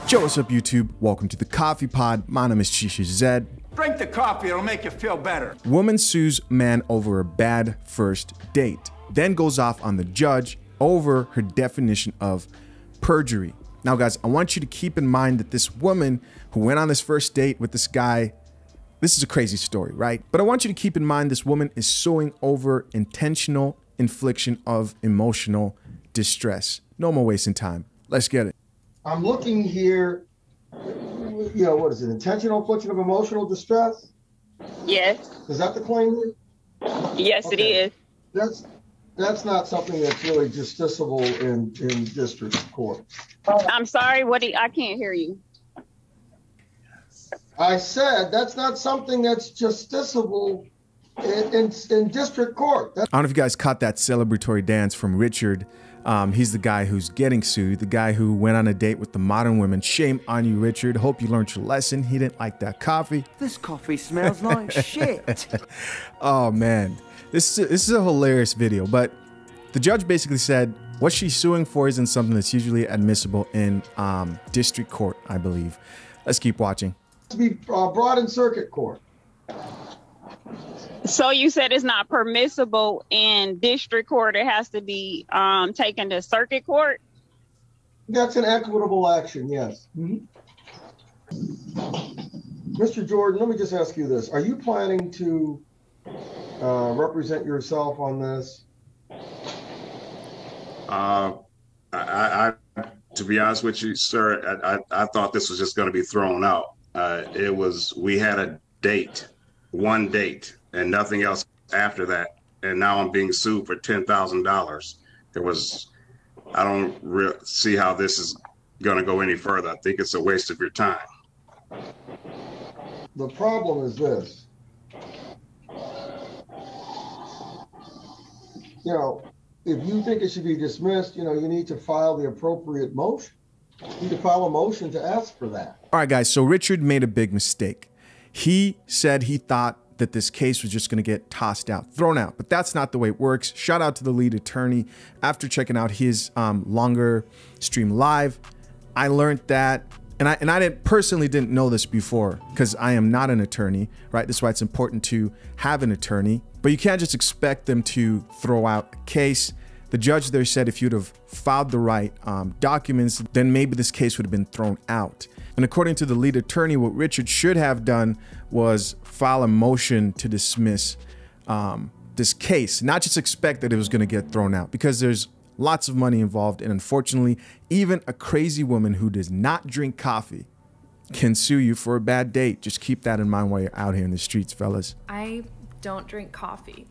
Yo, what's up YouTube? Welcome to the Coffee Pod. My name is Shisha Zed. Drink the coffee, it'll make you feel better. Woman sues man over a bad first date, then goes off on the judge over her definition of perjury. Now guys, I want you to keep in mind that this woman who went on this first date with this guy, this is a crazy story, right? But I want you to keep in mind this woman is suing over intentional infliction of emotional distress. No more wasting time. Let's get it. I'm looking here, you know, what is it? Intentional infliction of emotional distress? Yes. Is that the claim here? Yes, Okay. it is. That's not something that's really justiciable in district court. I'm sorry, I can't hear you. I said that's not something that's justiciable in district court. I don't know if you guys caught that celebratory dance from Richard. He's the guy who's getting sued, the guy who went on a date with the modern women. Shame on you, Richard. Hope you learned your lesson. He didn't like that coffee. This coffee smells like shit. Oh man, this is a hilarious video, but the judge basically said what she's suing for isn't something that's usually admissible in district court, I believe. Let's keep watching. To be brought in circuit court. So you said it's not permissible in district court. It has to be taken to circuit court? That's an equitable action, yes. Mr. Jordan, let me just ask you this. Are you planning to represent yourself on this? To be honest with you, sir, I thought this was just going to be thrown out. We had a date, one date, and nothing else after that. And now I'm being sued for $10,000. I don't see how this is going to go any further. I think it's a waste of your time. The problem is this. You know, if you think it should be dismissed, you know, you need to file the appropriate motion. You need to file a motion to ask for that. All right, guys, so Richard made a big mistake. He said he thought that this case was just going to get tossed out, thrown out, but that's not the way it works. Shout out to the lead attorney. After checking out his longer stream live, I learned that, and I personally didn't know this before because I am not an attorney, right? That's why it's important to have an attorney, but you can't just expect them to throw out a case. The judge there said if you'd have filed the right documents, then maybe this case would have been thrown out. And according to the lead attorney, what Richard should have done was file a motion to dismiss this case, not just expect that it was going to get thrown out, because there's lots of money involved. And unfortunately, even a crazy woman who does not drink coffee can sue you for a bad date. Just keep that in mind while you're out here in the streets, fellas. I don't drink coffee.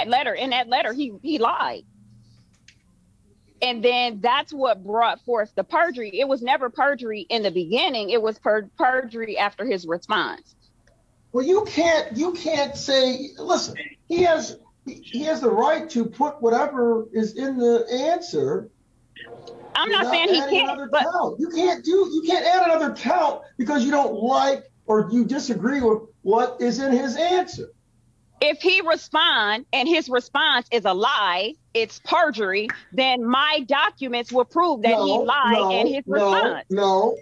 In that letter, he lied. And then that's what brought forth the perjury. It was never perjury in the beginning. It was perjury after his response. Well, you can't say, listen, he has the right to put whatever is in the answer. I'm not saying he can't, but you can't add another count because you don't like or you disagree with what is in his answer. If he responds and his response is a lie, it's perjury, then my documents will prove that he lied in his response. No.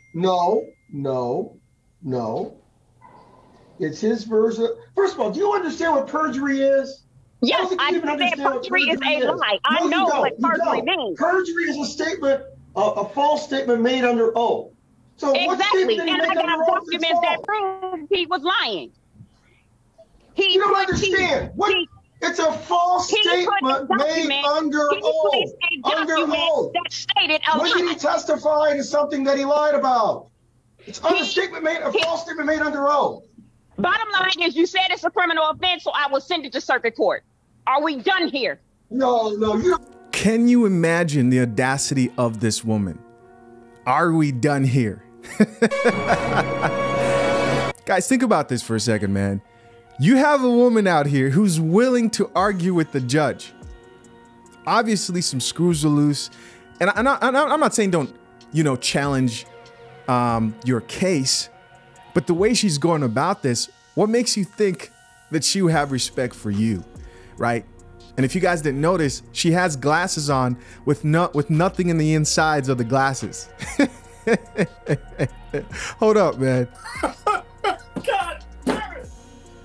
It's his version. First of all, do you understand what perjury is? Yes, I understand perjury is a lie. I know what perjury means. Perjury is a statement, a false statement made under oath. So exactly, and I got documents that prove he was lying. You don't understand. It's a false statement made under oath. Under oath. That stated a when did he testify to something that he lied about? It's a false statement made under oath. Bottom line is, you said it's a criminal offense, so I will send it to circuit court. Are we done here? No, you don't. Can you imagine the audacity of this woman? Are we done here? Guys, think about this for a second, man. You have a woman out here who's willing to argue with the judge. Obviously, some screws are loose. And I'm not saying don't, challenge your case. But the way she's going about this, what makes you think that she will have respect for you, right? And if you guys didn't notice, she has glasses on with nothing in the insides of the glasses. Hold up, man. God damn it!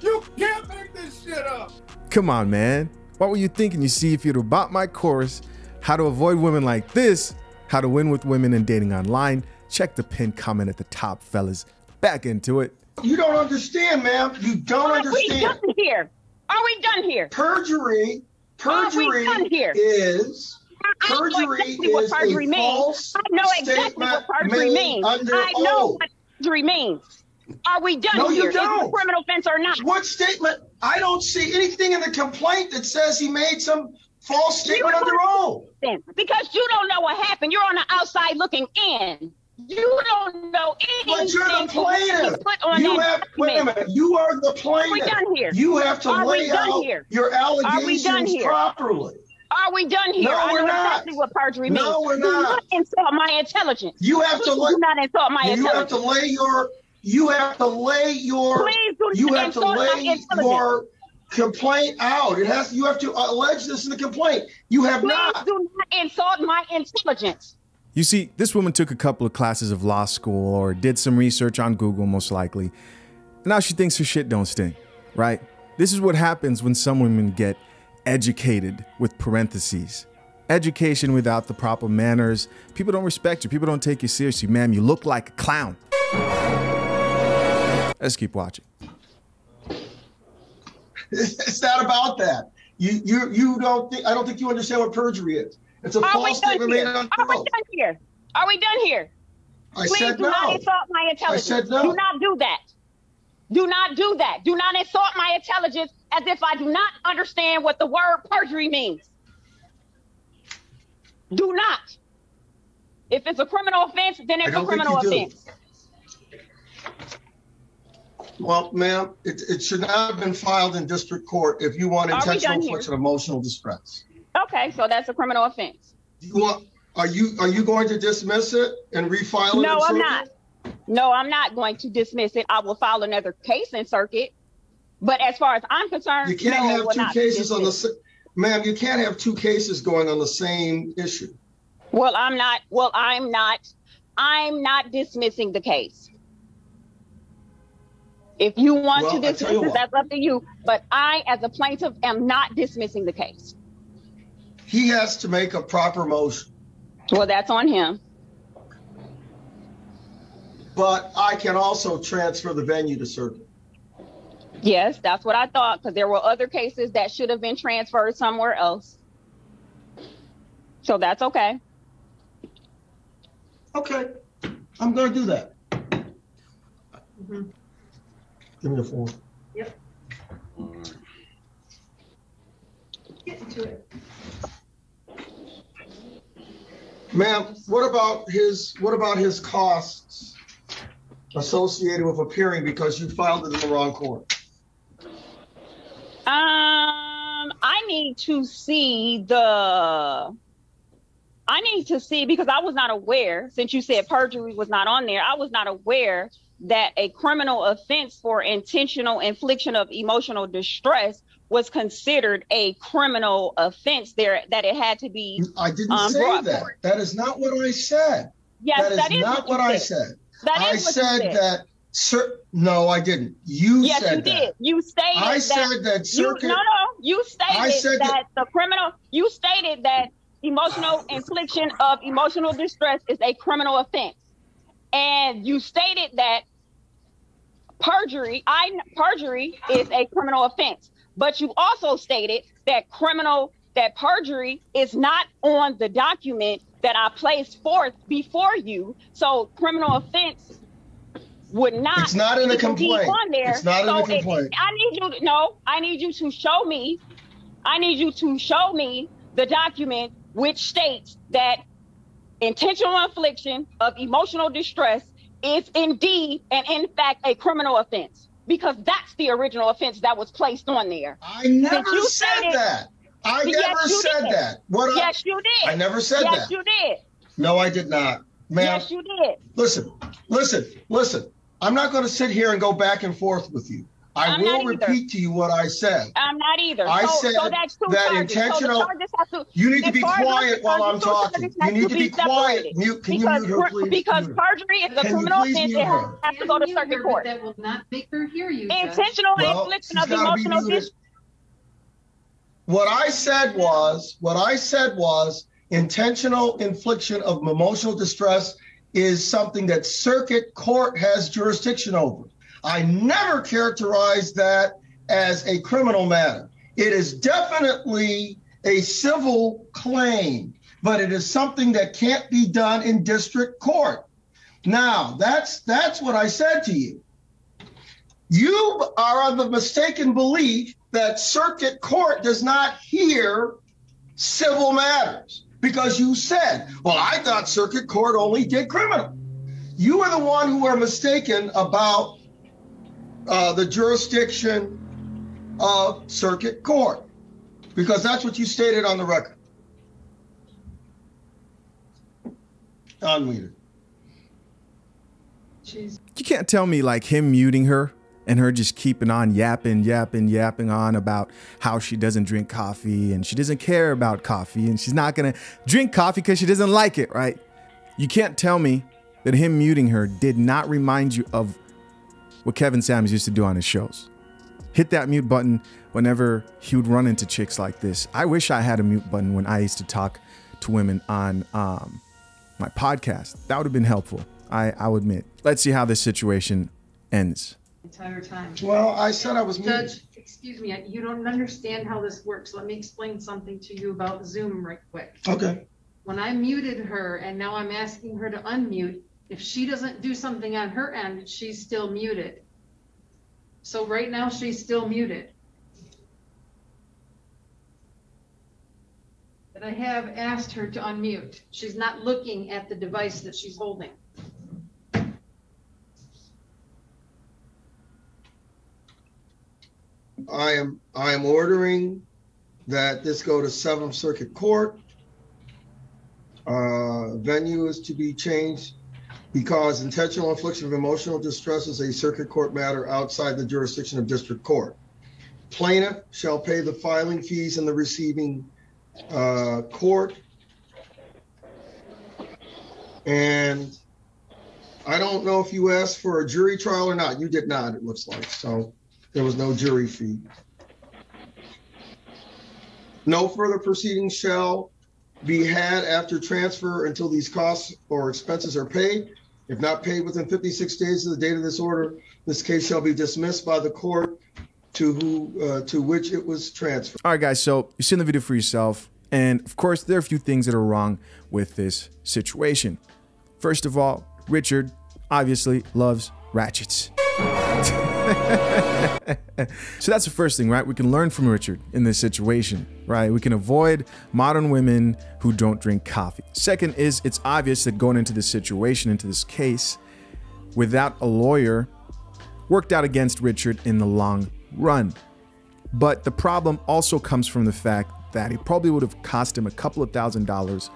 You can't make this shit up! Come on, man. What were you thinking? You see, if you'd have bought my course, How to Avoid Women Like This, How to Win with Women and Dating Online, check the pinned comment at the top, fellas. Back into it. You don't understand, ma'am. You don't understand. Are we done here? Are we done here? Perjury done here? is what perjury a means. false I know exactly what perjury means. I know what perjury means. Are we done No, here? you don't. Is it a criminal offense or not? What statement? I don't see anything in the complaint that says he made some false statement under oath. Because you don't know what happened. You're on the outside looking in. You don't know anything. But you're the plaintiff. Wait a minute. You are the plaintiff. Are we done here? You have to Are we lay done out here? your allegations done here? properly. Are we done here? No, I know we're not. exactly what perjury means. No, we're Do not. insult my intelligence. You have to Please do not insult my You intelligence. have to lay your. Please do You not have to insult my lay intelligence. your complaint out. It has. You have to allege this in the complaint. You have Please not. do not insult my intelligence. You see, this woman took a couple of classes of law school or did some research on Google, most likely. Now she thinks her shit don't stink, right? This is what happens when some women get educated with parentheses. Education without the proper manners. People don't respect you. People don't take you seriously. Ma'am, you look like a clown. Let's keep watching. It's not about that. You don't think. I don't think you understand what perjury is. It's a false statement made under Are we oath. done here? Are we done here? I Please said do no. not insult my intelligence. I said no. Do not do that. Do not do that. Do not insult my intelligence as if I do not understand what the word perjury means. Do not. If it's a criminal offense, then it's a criminal offense. Well, ma'am, it should not have been filed in district court if you want intentional infliction of emotional distress. Okay, so that's a criminal offense. Are you going to dismiss it and refile it? No, in I'm circuit? not. No, I'm not going to dismiss it. I will file another case in circuit. But as far as I'm concerned, You can't no, it have will two not be cases on the dismissed. ma'am, you can't have two cases going on the same issue. Well, I'm not dismissing the case. If you want to dismiss it, that's up to you. But I, as a plaintiff, am not dismissing the case. He has to make a proper motion. Well, that's on him. But I can also transfer the venue to circuit. Yes, that's what I thought, because there were other cases that should have been transferred somewhere else. So that's okay. Okay, I'm going to do that. Give me the form. Yep. Get into it. Ma'am, what about his costs associated with appearing because you filed it in the wrong court? I need to see because I was not aware, since you said perjury was not on there, I was not aware that a criminal offense for intentional infliction of emotional distress was considered a criminal offense there, that it had to be. I didn't say that. Forward. That is not what I said. Yes, that is not what I said. That is what you said. That. No, I didn't. Yes, said you that. did. You stated I that. said that circuit. You stated that the criminal. You stated that emotional infliction of emotional distress is a criminal offense, and you stated that perjury is a criminal offense. But you also stated that perjury is not on the document that I placed forth before you. So criminal offense would not. It's not in the complaint. On there. It's not in the complaint. I need you to show me. I need you to show me the document which states that intentional infliction of emotional distress is indeed and in fact a criminal offense, because that's the original offense that was placed on there. I never said that. I never said that. Yes, you did. I never said that. Yes, you did. No, I did not. Ma'am, Yes, you did. listen. I'm not going to sit here and go back and forth with you. I I'm will not either. repeat to you what I said. I'm not either. I so said that's two that charges. intentional. So the charges have to, You need to be as far as quiet the while I'm charges, talking. charges You have need to be quiet. separated. Mute. Can you Because, mute her, please? because Mute her. perjury is a Can you criminal please offense. mute It her? has to go to circuit court. That will not make her hear you. Judge. Intentional Well, infliction she's of gotta be emotional muted. distress. What I said was intentional infliction of emotional distress is something that circuit court has jurisdiction over. I never characterized that as a criminal matter. It is definitely a civil claim, but it is something that can't be done in district court. Now, that's what I said to you. You are of the mistaken belief that circuit court does not hear civil matters because you said, well, I thought circuit court only did criminal. You are the one who are mistaken about the jurisdiction of circuit court because that's what you stated on the record. Unmuted. You can't tell me like him muting her and her just keeping on yapping on about how she doesn't drink coffee and she doesn't care about coffee and she's not gonna drink coffee because she doesn't like it, right? You can't tell me that him muting her did not remind you of what Kevin Samuels used to do on his shows. Hit that mute button whenever he would run into chicks like this. I wish I had a mute button when I used to talk to women on my podcast. That would have been helpful, I'll admit. Let's see how this situation ends. Entire time. Well, I said I was muted. Judge, excuse me, you don't understand how this works. Let me explain something to you about Zoom right quick. Okay. When I muted her and now I'm asking her to unmute, if she doesn't do something on her end, she's still muted. So right now she's still muted. But I have asked her to unmute. She's not looking at the device that she's holding. I am ordering that this go to 7th Circuit Court. Venue is to be changed because intentional infliction of emotional distress is a circuit court matter outside the jurisdiction of district court. Plaintiff shall pay the filing fees in the receiving court. And I don't know if you asked for a jury trial or not. You did not, it looks like. So there was no jury fee. No further proceedings shall be had after transfer until these costs or expenses are paid. If not paid within 56 days of the date of this order, this case shall be dismissed by the court to which it was transferred. All right, guys, so you've seen the video for yourself. And of course, there are a few things that are wrong with this situation. First of all, Richard obviously loves ratchets. So that's the first thing, right? We can learn from Richard in this situation, right? We can avoid modern women who don't drink coffee. Second is, it's obvious that going into this situation, into this case, without a lawyer, worked out against Richard in the long run. But the problem also comes from the fact that it probably would have cost him a couple of $1,000s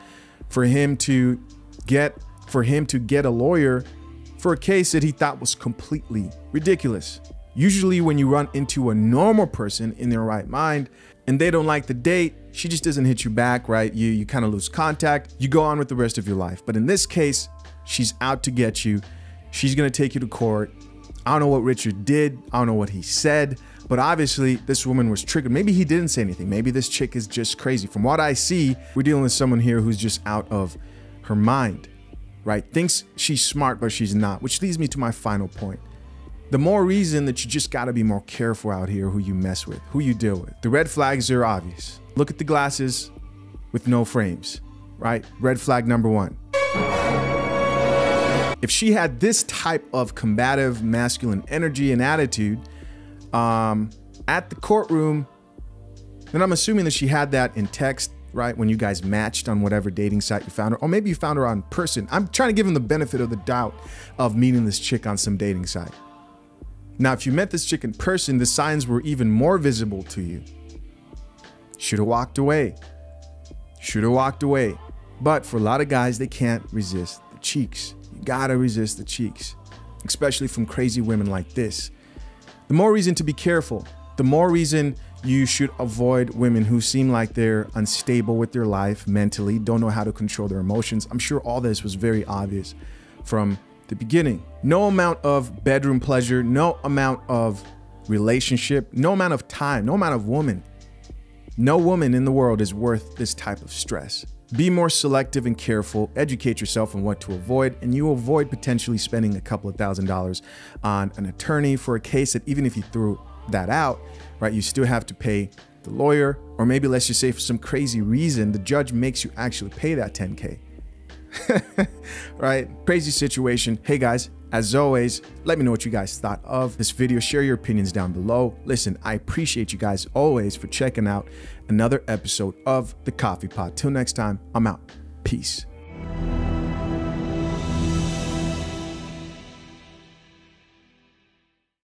for him to get a lawyer for a case that he thought was completely ridiculous. Usually when you run into a normal person in their right mind and they don't like the date, she just doesn't hit you back, right? You kind of lose contact, you go on with the rest of your life. But in this case, she's out to get you. She's gonna take you to court. I don't know what Richard did. I don't know what he said, but obviously this woman was triggered. Maybe he didn't say anything. Maybe this chick is just crazy. From what I see, we're dealing with someone here who's just out of her mind, right? Thinks she's smart, but she's not, which leads me to my final point. The more reason that you just gotta be more careful out here who you mess with, who you deal with. The red flags are obvious. Look at the glasses with no frames, right? Red flag number one. If she had this type of combative masculine energy and attitude at the courtroom, then I'm assuming that she had that in text, right? When you guys matched on whatever dating site you found her, or maybe you found her on person. I'm trying to give him the benefit of the doubt of meeting this chick on some dating site. Now, if you met this chick in person, the signs were even more visible to you. Should have walked away. Should have walked away. But for a lot of guys, they can't resist the cheeks. You gotta resist the cheeks, especially from crazy women like this. the more reason to be careful. The more reason you should avoid women who seem like they're unstable with their life mentally, don't know how to control their emotions. I'm sure all this was very obvious from the beginning. No amount of bedroom pleasure, no amount of relationship, no amount of time, no amount of woman. No woman in the world is worth this type of stress. Be more selective and careful, educate yourself on what to avoid, and you avoid potentially spending a couple of $1,000s on an attorney for a case that even if you threw that out, right, you still have to pay the lawyer, or maybe let's just say for some crazy reason, the judge makes you actually pay that 10K. Right? Crazy situation. Hey guys, as always, let me know what you guys thought of this video. Share your opinions down below. Listen, I appreciate you guys always for checking out another episode of The Coffee Pot. Till next time, I'm out. Peace.